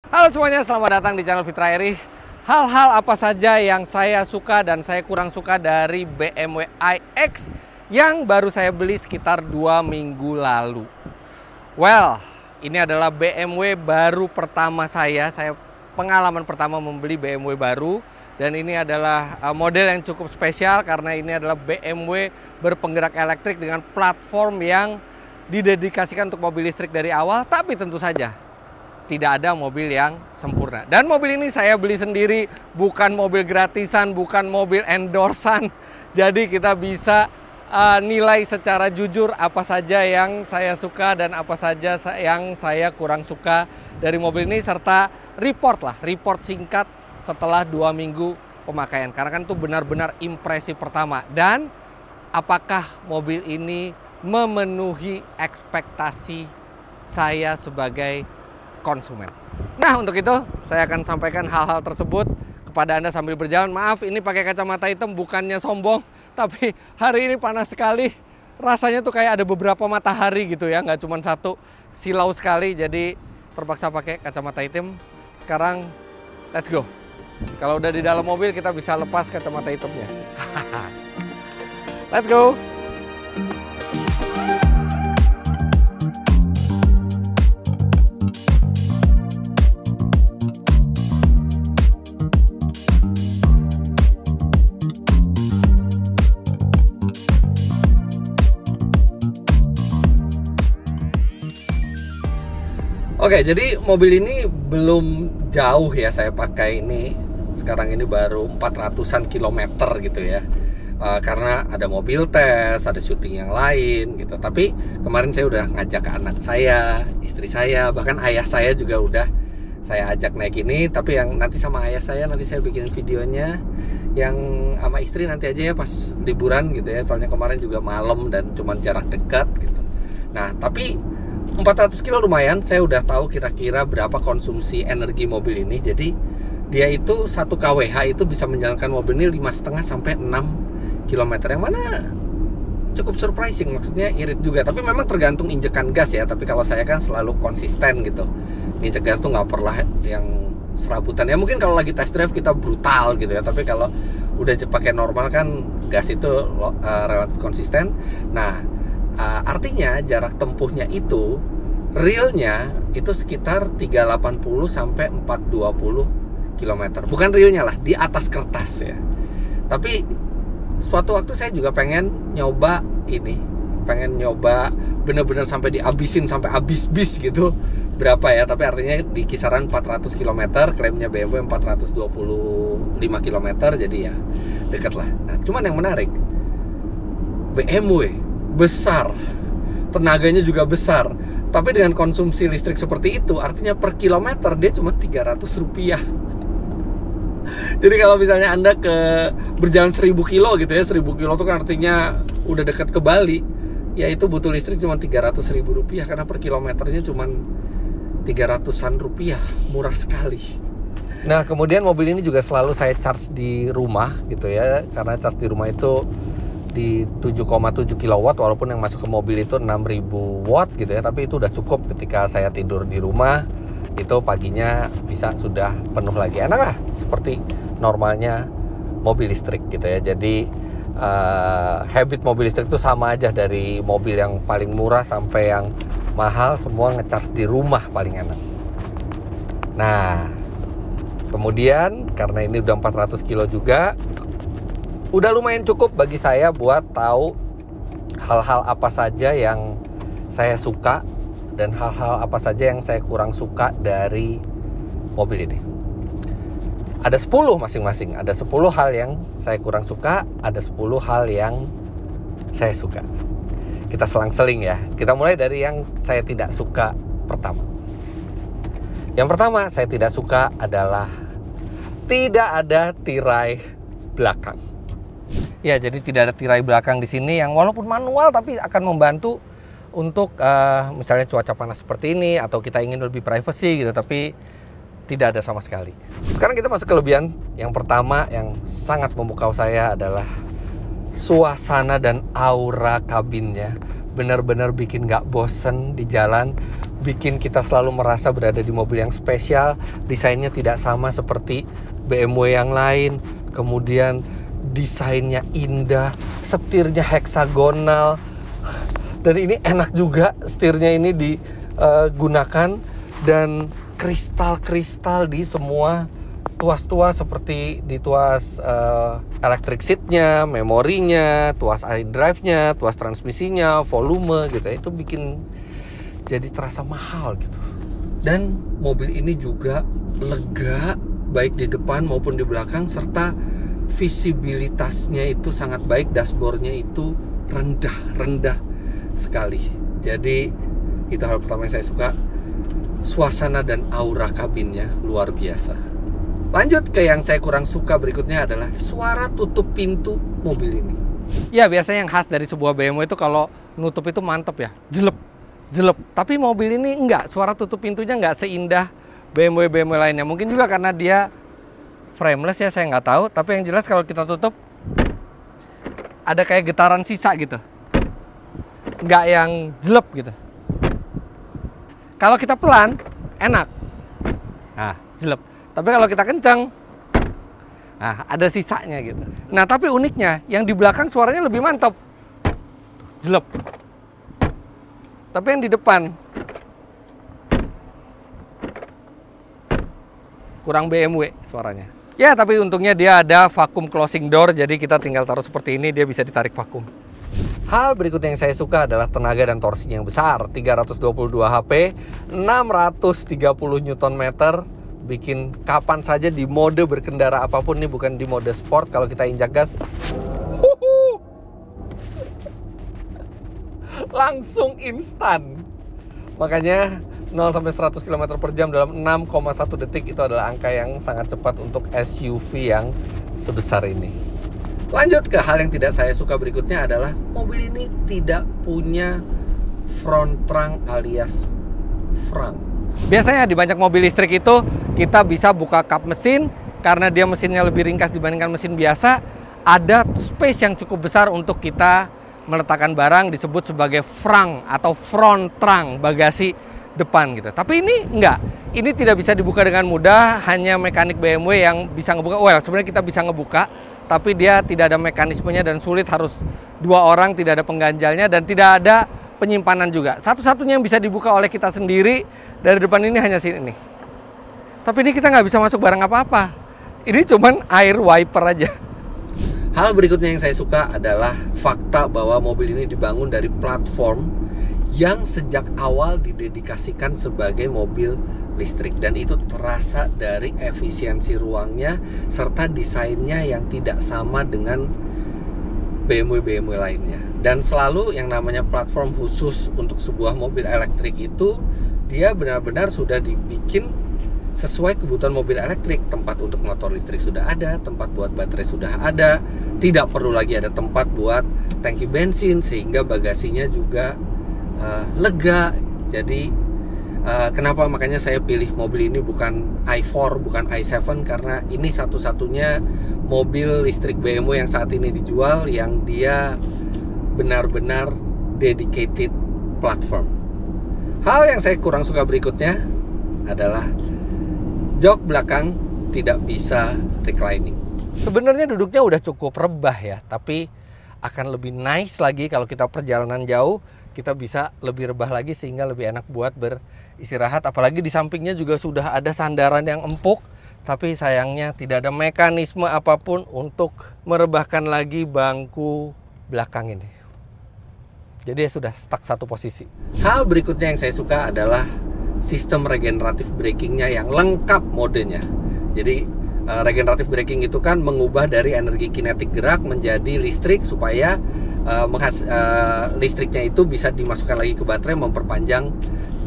Halo semuanya, selamat datang di channel Fitra Eri. Hal-hal apa saja yang saya suka dan saya kurang suka dari BMW iX yang baru saya beli sekitar 2 minggu lalu. Well, ini adalah BMW baru pertama saya pengalaman pertama membeli BMW baru. Dan ini adalah model yang cukup spesial karena ini adalah BMW berpenggerak elektrik dengan platform yang didedikasikan untuk mobil listrik dari awal. Tapi tentu saja tidak ada mobil yang sempurna. Dan mobil ini saya beli sendiri, bukan mobil gratisan, bukan mobil endorsan. Jadi kita bisa nilai secara jujur apa saja yang saya suka dan apa saja yang saya kurang suka dari mobil ini. Serta report singkat setelah 2 minggu pemakaian. Karena kan itu benar-benar impresi pertama. Dan apakah mobil ini memenuhi ekspektasi saya sebagai konsumen. Nah, untuk itu saya akan sampaikan hal-hal tersebut kepada Anda sambil berjalan. Maaf, ini pakai kacamata hitam bukannya sombong, tapi hari ini panas sekali. Rasanya tuh kayak ada beberapa matahari gitu ya, nggak cuma satu. Silau sekali, jadi terpaksa pakai kacamata hitam. Sekarang, let's go. Kalau udah di dalam mobil, kita bisa lepas kacamata hitamnya. Let's go. Oke, jadi mobil ini belum jauh ya saya pakai ini. Sekarang ini baru 400-an kilometer gitu ya. Karena ada mobil tes, ada syuting yang lain gitu. Tapi kemarin saya udah ngajak anak saya, istri saya, bahkan ayah saya juga udah saya ajak naik ini. Tapi yang nanti sama ayah saya, nanti saya bikin videonya. Yang sama istri nanti aja ya pas liburan gitu ya. Soalnya kemarin juga malam dan cuman jarak dekat gitu. Nah, tapi 400 kilo lumayan, saya udah tahu kira-kira berapa konsumsi energi mobil ini. Jadi dia itu 1 kWh itu bisa menjalankan mobil ini 5,5 sampai 6 km. Yang mana cukup surprising, maksudnya irit juga. Tapi memang tergantung injekan gas ya. Tapi kalau saya kan selalu konsisten gitu. Injek gas tuh nggak pernah yang serabutan. Ya mungkin kalau lagi test drive kita brutal gitu ya. Tapi kalau udah pakai normal kan gas itu relatif konsisten. Nah, artinya jarak tempuhnya itu realnya itu sekitar 380 sampai 420 km. Bukan realnya lah, di atas kertas ya. Tapi suatu waktu saya juga pengen nyoba ini, pengen nyoba bener-bener sampai dihabisin sampai habis bis gitu. Berapa ya? Tapi artinya di kisaran 400 km, klaimnya BMW 425 km, jadi ya deket lah. Nah, cuman yang menarik, BMW besar, tenaganya juga besar, tapi dengan konsumsi listrik seperti itu, artinya per kilometer dia cuma 300 rupiah. Jadi kalau misalnya Anda berjalan 1000 kilo gitu ya, 1000 kilo itu kan artinya udah dekat ke Bali, ya itu butuh listrik cuma 300 ribu rupiah, karena per kilometernya cuma 300-an rupiah, murah sekali. Nah, kemudian mobil ini juga selalu saya charge di rumah gitu ya, karena charge di rumah itu di 7,7 kW, walaupun yang masuk ke mobil itu 6000 watt gitu ya, tapi itu udah cukup ketika saya tidur di rumah. Itu paginya bisa sudah penuh lagi. Enak lah, seperti normalnya mobil listrik gitu ya. Jadi habit mobil listrik itu sama aja, dari mobil yang paling murah sampai yang mahal, semua ngecharge di rumah paling enak. Nah, kemudian karena ini udah 400 kilo juga, udah lumayan cukup bagi saya buat tahu hal-hal apa saja yang saya suka dan hal-hal apa saja yang saya kurang suka dari mobil ini. Ada 10 masing-masing. Ada 10 hal yang saya kurang suka, ada 10 hal yang saya suka. Kita selang-seling ya. Kita mulai dari yang saya tidak suka pertama. Yang pertama saya tidak suka adalah tidak ada tirai belakang. Ya, jadi tidak ada tirai belakang di sini yang walaupun manual tapi akan membantu untuk misalnya cuaca panas seperti ini atau kita ingin lebih privacy gitu, tapi tidak ada sama sekali. Sekarang kita masuk ke kelebihan. Yang pertama yang sangat memukau saya adalah suasana dan aura kabinnya. Benar-benar bikin gak bosen di jalan. bikin kita selalu merasa berada di mobil yang spesial. Desainnya tidak sama seperti BMW yang lain. Kemudian desainnya indah, setirnya heksagonal. Dan ini enak juga setirnya ini digunakan, dan kristal-kristal di semua tuas-tuas, seperti di tuas electric seatnya, memorinya, tuas iDrive-nya, tuas transmisinya, volume gitu ya. Itu bikin jadi terasa mahal gitu. Dan mobil ini juga lega, baik di depan maupun di belakang, serta visibilitasnya itu sangat baik. Dashboardnya itu rendah sekali. Jadi itu hal pertama yang saya suka. Suasana dan aura kabinnya luar biasa. Lanjut ke yang saya kurang suka berikutnya adalah suara tutup pintu mobil ini. Ya, biasanya yang khas dari sebuah BMW itu kalau nutup itu mantep ya, jelep. Tapi mobil ini enggak, suara tutup pintunya enggak seindah BMW lainnya. Mungkin juga karena dia frameless ya, saya nggak tahu. Tapi yang jelas kalau kita tutup ada kayak getaran sisa gitu, nggak yang jelep gitu. Kalau kita pelan, enak. Nah, jelep. Tapi kalau kita kencang, nah, ada sisanya gitu. Nah, tapi uniknya, yang di belakang suaranya lebih mantap. Jelep. Tapi yang di depan, kurang BMW suaranya. Ya, tapi untungnya dia ada vacuum closing door, jadi kita tinggal taruh seperti ini, dia bisa ditarik vakum. Hal berikutnya yang saya suka adalah tenaga dan torsinya yang besar. 322 HP, 630 Nm, bikin kapan saja di mode berkendara apapun. Ini bukan di mode sport, kalau kita injak gas langsung instan. Makanya 0-100 km/jam dalam 6,1 detik itu adalah angka yang sangat cepat untuk SUV yang sebesar ini. Lanjut ke hal yang tidak saya suka berikutnya adalah mobil ini tidak punya front trunk alias frunk. Biasanya di banyak mobil listrik itu kita bisa buka kap mesin, karena dia mesinnya lebih ringkas dibandingkan mesin biasa. Ada space yang cukup besar untuk kita meletakkan barang, disebut sebagai frunk atau front trunk, bagasi depan gitu. Tapi ini enggak. Ini tidak bisa dibuka dengan mudah, hanya mekanik BMW yang bisa ngebuka. Well, sebenarnya kita bisa ngebuka, tapi dia tidak ada mekanismenya dan sulit, harus 2 orang, tidak ada pengganjalnya dan tidak ada penyimpanan juga. Satu-satunya yang bisa dibuka oleh kita sendiri dari depan ini hanya sini. Tapi ini kita nggak bisa masuk barang apa-apa. Ini cuman air wiper aja. Hal berikutnya yang saya suka adalah fakta bahwa mobil ini dibangun dari platform yang sejak awal didedikasikan sebagai mobil listrik, dan itu terasa dari efisiensi ruangnya serta desainnya yang tidak sama dengan BMW lainnya. Dan selalu yang namanya platform khusus untuk sebuah mobil elektrik itu dia benar-benar sudah dibikin sesuai kebutuhan mobil elektrik. Tempat untuk motor listrik sudah ada, tempat buat baterai sudah ada, tidak perlu lagi ada tempat buat tangki bensin, sehingga bagasinya juga lega. Jadi kenapa makanya saya pilih mobil ini bukan i4, bukan i7, karena ini satu-satunya mobil listrik BMW yang saat ini dijual yang dia benar-benar dedicated platform. Hal yang saya kurang suka berikutnya adalah jok belakang tidak bisa reclining. Sebenarnya duduknya udah cukup rebah ya, tapi akan lebih nice lagi kalau kita perjalanan jauh, kita bisa lebih rebah lagi sehingga lebih enak buat beristirahat. Apalagi di sampingnya juga sudah ada sandaran yang empuk, tapi sayangnya tidak ada mekanisme apapun untuk merebahkan lagi bangku belakang ini. Jadi ya sudah stuck satu posisi. Hal berikutnya yang saya suka adalah sistem regeneratif brakingnya yang lengkap modenya. Jadi regeneratif braking itu kan mengubah dari energi kinetik gerak menjadi listrik supaya listriknya itu bisa dimasukkan lagi ke baterai, memperpanjang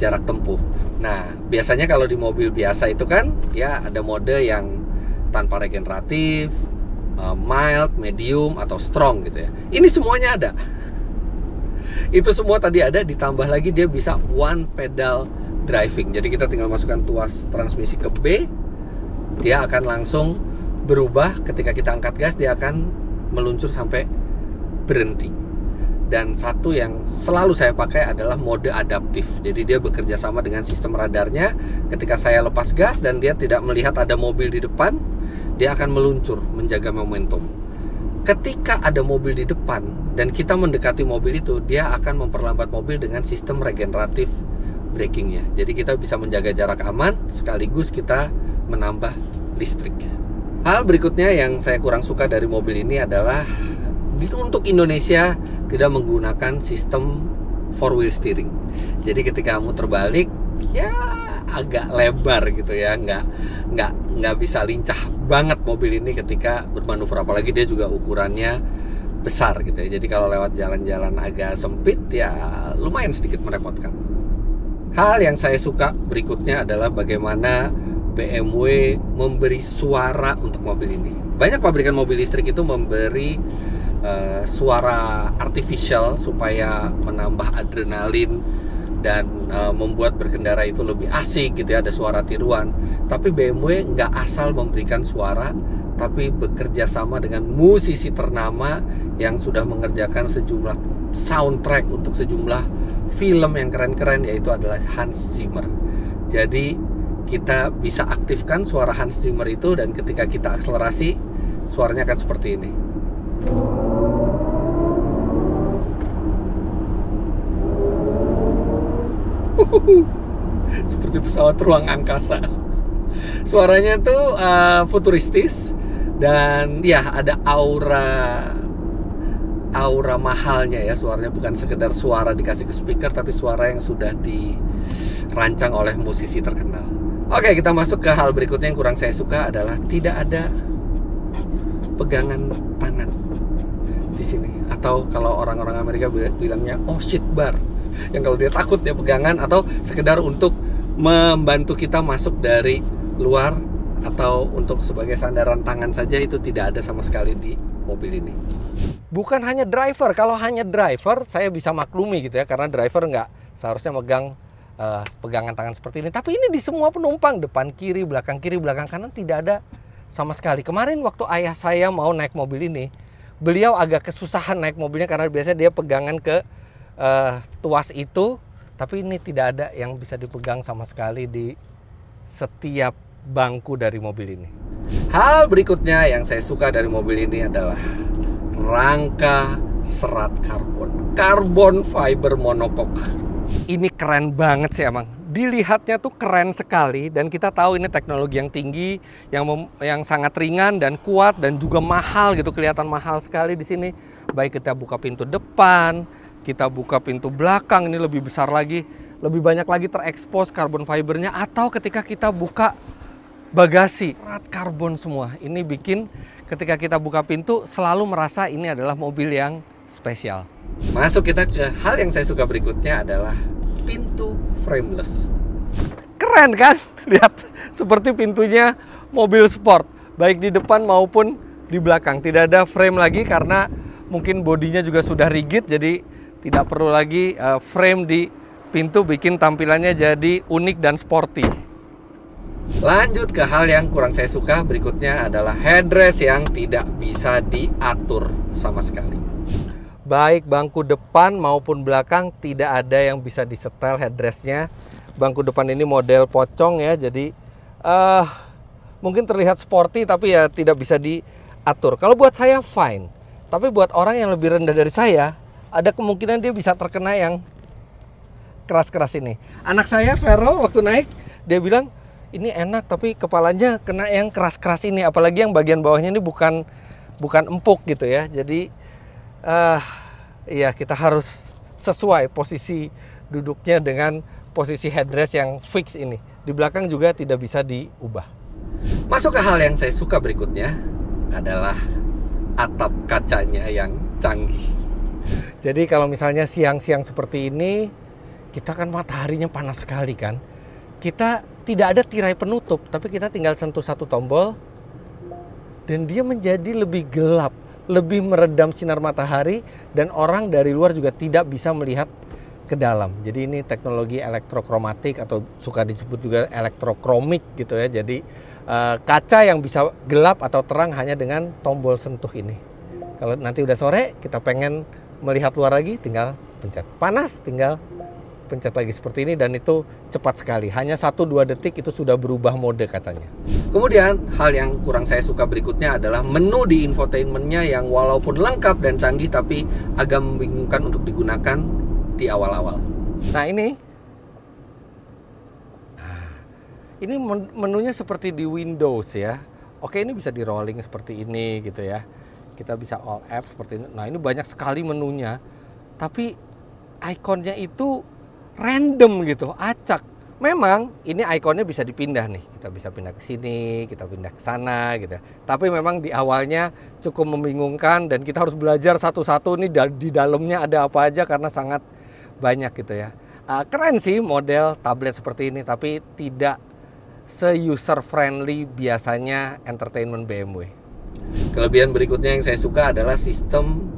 jarak tempuh. Nah, biasanya kalau di mobil biasa itu kan ya ada mode yang tanpa regeneratif, mild, medium, atau strong gitu ya. Ini semuanya ada. Itu semua tadi ada, ditambah lagi dia bisa one pedal driving. Jadi kita tinggal masukkan tuas transmisi ke B, dia akan langsung berubah. Ketika kita angkat gas, dia akan meluncur sampai berhenti. Dan satu yang selalu saya pakai adalah mode adaptif. Jadi dia bekerja sama dengan sistem radarnya. Ketika saya lepas gas dan dia tidak melihat ada mobil di depan, dia akan meluncur menjaga momentum. Ketika ada mobil di depan dan kita mendekati mobil itu, dia akan memperlambat mobil dengan sistem regeneratif brakingnya. Jadi kita bisa menjaga jarak aman sekaligus kita menambah listrik. Hal berikutnya yang saya kurang suka dari mobil ini adalah untuk Indonesia tidak menggunakan sistem 4-wheel steering. Jadi ketika kamu terbalik, ya agak lebar gitu ya, nggak bisa lincah banget mobil ini ketika bermanuver, apalagi dia juga ukurannya besar gitu ya. Jadi kalau lewat jalan-jalan agak sempit ya lumayan sedikit merepotkan. Hal yang saya suka berikutnya adalah bagaimana BMW memberi suara untuk mobil ini. Banyak pabrikan mobil listrik itu memberi suara artificial supaya menambah adrenalin dan membuat berkendara itu lebih asik gitu ya, ada suara tiruan. Tapi BMW nggak asal memberikan suara, tapi bekerja sama dengan musisi ternama yang sudah mengerjakan sejumlah soundtrack untuk sejumlah film yang keren-keren, yaitu adalah Hans Zimmer. Jadi kita bisa aktifkan suara Hans Zimmer itu, dan ketika kita akselerasi, suaranya akan seperti ini. Seperti pesawat ruang angkasa. Suaranya tuh futuristis dan ya ada aura mahalnya ya. Suaranya bukan sekedar suara dikasih ke speaker, tapi suara yang sudah dirancang oleh musisi terkenal. Oke, kita masuk ke hal berikutnya yang kurang saya suka adalah tidak ada pegangan tangan di sini, atau kalau orang-orang Amerika bilangnya oh shit bar, yang kalau dia takut dia pegangan atau sekedar untuk membantu kita masuk dari luar atau untuk sebagai sandaran tangan saja, itu tidak ada sama sekali di mobil ini. Bukan hanya driver, kalau hanya driver saya bisa maklumi gitu ya, karena driver nggak seharusnya megang pegangan tangan seperti ini. Tapi ini di semua penumpang, depan kiri, belakang kanan tidak ada sama sekali. Kemarin waktu ayah saya mau naik mobil ini, beliau agak kesusahan naik mobilnya karena biasanya dia pegangan ke tuas itu, tapi ini tidak ada yang bisa dipegang sama sekali di setiap bangku dari mobil ini. Hal berikutnya yang saya suka dari mobil ini adalah rangka serat karbon fiber monocoque. Ini keren banget sih emang. Dilihatnya tuh keren sekali, dan kita tahu ini teknologi yang tinggi, yang sangat ringan dan kuat dan juga mahal gitu, kelihatan mahal sekali di sini. Baik kita buka pintu depan, kita buka pintu belakang, ini lebih besar lagi, lebih banyak lagi terekspos karbon fibernya, atau ketika kita buka bagasi, serat karbon semua. Ini bikin ketika kita buka pintu selalu merasa ini adalah mobil yang spesial. Masuk kita ke hal yang saya suka berikutnya adalah pintu frameless. Keren kan? Lihat, seperti pintunya mobil sport, baik di depan maupun di belakang. Tidak ada frame lagi karena mungkin bodinya juga sudah rigid, jadi tidak perlu lagi frame di pintu, bikin tampilannya jadi unik dan sporty. Lanjut ke hal yang kurang saya suka berikutnya adalah headrest yang tidak bisa diatur sama sekali. Baik bangku depan maupun belakang tidak ada yang bisa disetel headrestnya. Bangku depan ini model pocong ya, jadi mungkin terlihat sporty tapi ya tidak bisa diatur. Kalau buat saya fine, tapi buat orang yang lebih rendah dari saya, ada kemungkinan dia bisa terkena yang keras-keras ini. Anak saya Vero waktu naik, dia bilang ini enak tapi kepalanya kena yang keras-keras ini, apalagi yang bagian bawahnya ini bukan empuk gitu ya. Jadi iya, kita harus sesuai posisi duduknya dengan posisi headrest yang fix ini. Di belakang juga tidak bisa diubah. Masuk ke hal yang saya suka berikutnya adalah atap kacanya yang canggih. Jadi kalau misalnya siang-siang seperti ini, kita kan mataharinya panas sekali kan. Kita tidak ada tirai penutup, tapi kita tinggal sentuh satu tombol dan dia menjadi lebih gelap, lebih meredam sinar matahari, dan orang dari luar juga tidak bisa melihat ke dalam. Jadi ini teknologi elektrokromatik atau suka disebut juga elektrokromik gitu ya. Jadi kaca yang bisa gelap atau terang hanya dengan tombol sentuh ini. Kalau nanti udah sore kita pengen melihat luar lagi tinggal pencet, panas tinggal pencet lagi seperti ini, dan itu cepat sekali. Hanya 1-2 detik itu sudah berubah mode kacanya. Kemudian hal yang kurang saya suka berikutnya adalah menu di infotainmentnya yang walaupun lengkap dan canggih tapi agak membingungkan untuk digunakan di awal-awal. Nah ini menunya seperti di Windows ya. Oke, ini bisa di rolling seperti ini gitu ya. Kita bisa all apps seperti ini. Nah ini banyak sekali menunya, tapi ikonnya itu random gitu, acak. Memang ini ikonnya bisa dipindah nih. Kita bisa pindah ke sini, kita pindah ke sana gitu. Tapi memang di awalnya cukup membingungkan dan kita harus belajar satu-satu nih di dalamnya ada apa aja karena sangat banyak gitu ya. Keren sih model tablet seperti ini, tapi tidak se-user friendly biasanya entertainment BMW. Kelebihan berikutnya yang saya suka adalah sistem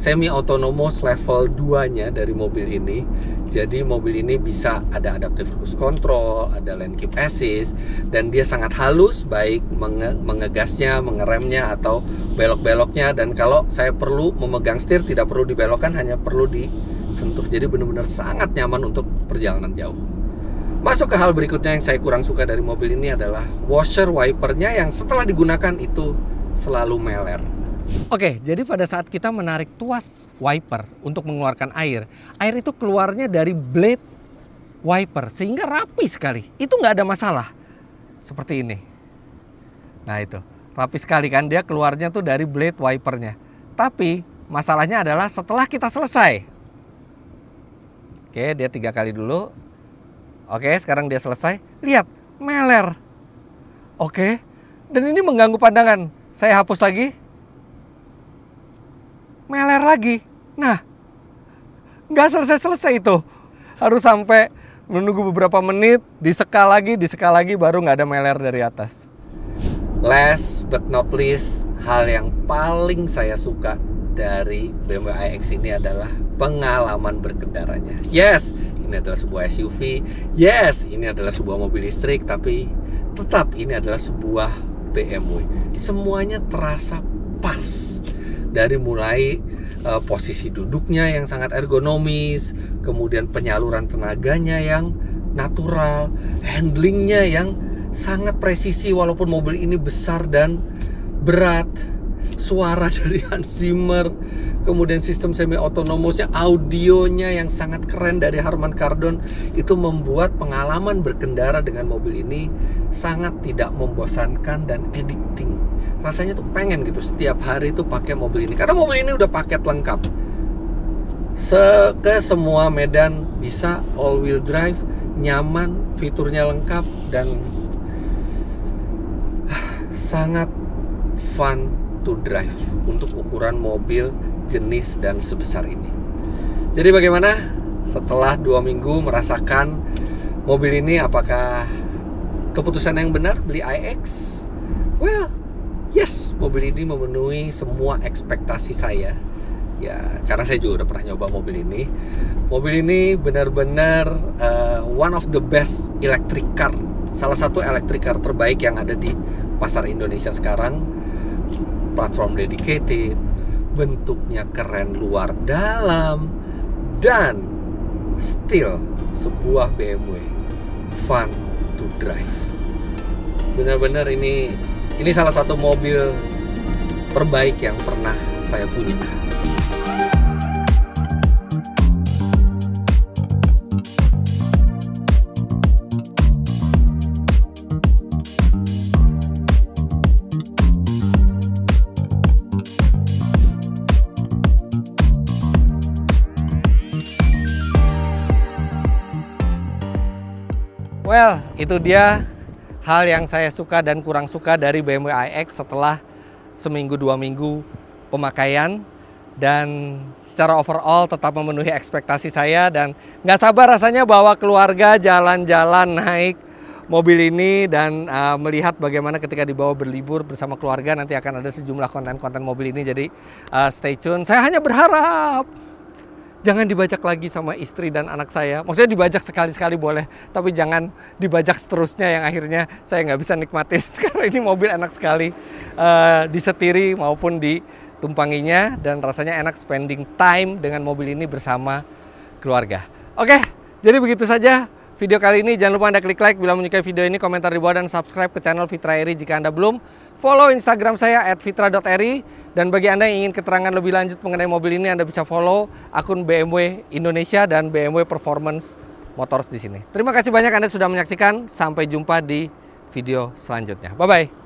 semi-autonomous level 2-nya dari mobil ini. Jadi mobil ini bisa ada adaptive cruise control, ada lane keep assist, dan dia sangat halus baik mengegasnya, mengeremnya, atau belok-beloknya. Dan kalau saya perlu memegang setir, tidak perlu dibelokkan, hanya perlu disentuh. Jadi benar-benar sangat nyaman untuk perjalanan jauh. Masuk ke hal berikutnya yang saya kurang suka dari mobil ini adalah washer wipernya yang setelah digunakan itu selalu meler. Oke, jadi pada saat kita menarik tuas wiper untuk mengeluarkan air itu keluarnya dari blade wiper sehingga rapi sekali. Itu nggak ada masalah. Seperti ini. Nah itu, rapi sekali kan, dia keluarnya tuh dari blade wipernya. Tapi masalahnya adalah setelah kita selesai. Oke, dia 3 kali dulu. Oke, sekarang dia selesai. Lihat, meler. Oke, dan ini mengganggu pandangan. Saya hapus lagi. Meler lagi. Nah, nggak selesai-selesai itu. Harus sampai menunggu beberapa menit, disekal lagi, baru nggak ada meler dari atas. Last but not least, hal yang paling saya suka dari BMW iX ini adalah pengalaman berkendaranya. Yes, ini adalah sebuah SUV. Yes, ini adalah sebuah mobil listrik, tapi tetap ini adalah sebuah BMW. Semuanya terasa pas. Dari mulai posisi duduknya yang sangat ergonomis, kemudian penyaluran tenaganya yang natural, handlingnya yang sangat presisi walaupun mobil ini besar dan berat, suara dari Hans Zimmer, kemudian sistem semi autonomousnya, audionya yang sangat keren dari Harman Kardon, itu membuat pengalaman berkendara dengan mobil ini sangat tidak membosankan dan addicting. Rasanya tuh pengen gitu setiap hari tuh pakai mobil ini, karena mobil ini udah paket lengkap. Ke semua medan bisa all wheel drive, nyaman, fiturnya lengkap, dan sangat fun to drive untuk ukuran mobil jenis dan sebesar ini. Jadi bagaimana setelah 2 minggu merasakan mobil ini? Apakah keputusan yang benar beli iX? Well, yes, mobil ini memenuhi semua ekspektasi saya. Ya, karena saya juga udah pernah nyoba mobil ini. Mobil ini benar-benar one of the best electric car. Salah satu electric car terbaik yang ada di pasar Indonesia sekarang. Platform dedicated, bentuknya keren luar dalam, dan still sebuah BMW fun to drive. Benar-benar ini salah satu mobil terbaik yang pernah saya punya. Well, itu dia hal yang saya suka dan kurang suka dari BMW iX setelah seminggu 2 minggu pemakaian, dan secara overall tetap memenuhi ekspektasi saya, dan nggak sabar rasanya bawa keluarga jalan-jalan naik mobil ini dan melihat bagaimana ketika dibawa berlibur bersama keluarga nanti akan ada sejumlah konten-konten mobil ini. Jadi stay tune. Saya hanya berharap jangan dibajak lagi sama istri dan anak saya. Maksudnya dibajak sekali-sekali boleh, tapi jangan dibajak seterusnya yang akhirnya saya nggak bisa nikmatin. Karena ini mobil enak sekali disetiri maupun tumpanginya dan rasanya enak spending time dengan mobil ini bersama keluarga. Oke, jadi begitu saja video kali ini. Jangan lupa Anda klik like bila menyukai video ini, komentar di bawah, dan subscribe ke channel Fitra Eri jika Anda belum. Follow Instagram saya @fitra.eri, dan bagi Anda yang ingin keterangan lebih lanjut mengenai mobil ini, Anda bisa follow akun BMW Indonesia dan BMW Performance Motors di sini. Terima kasih banyak Anda sudah menyaksikan. Sampai jumpa di video selanjutnya. Bye-bye.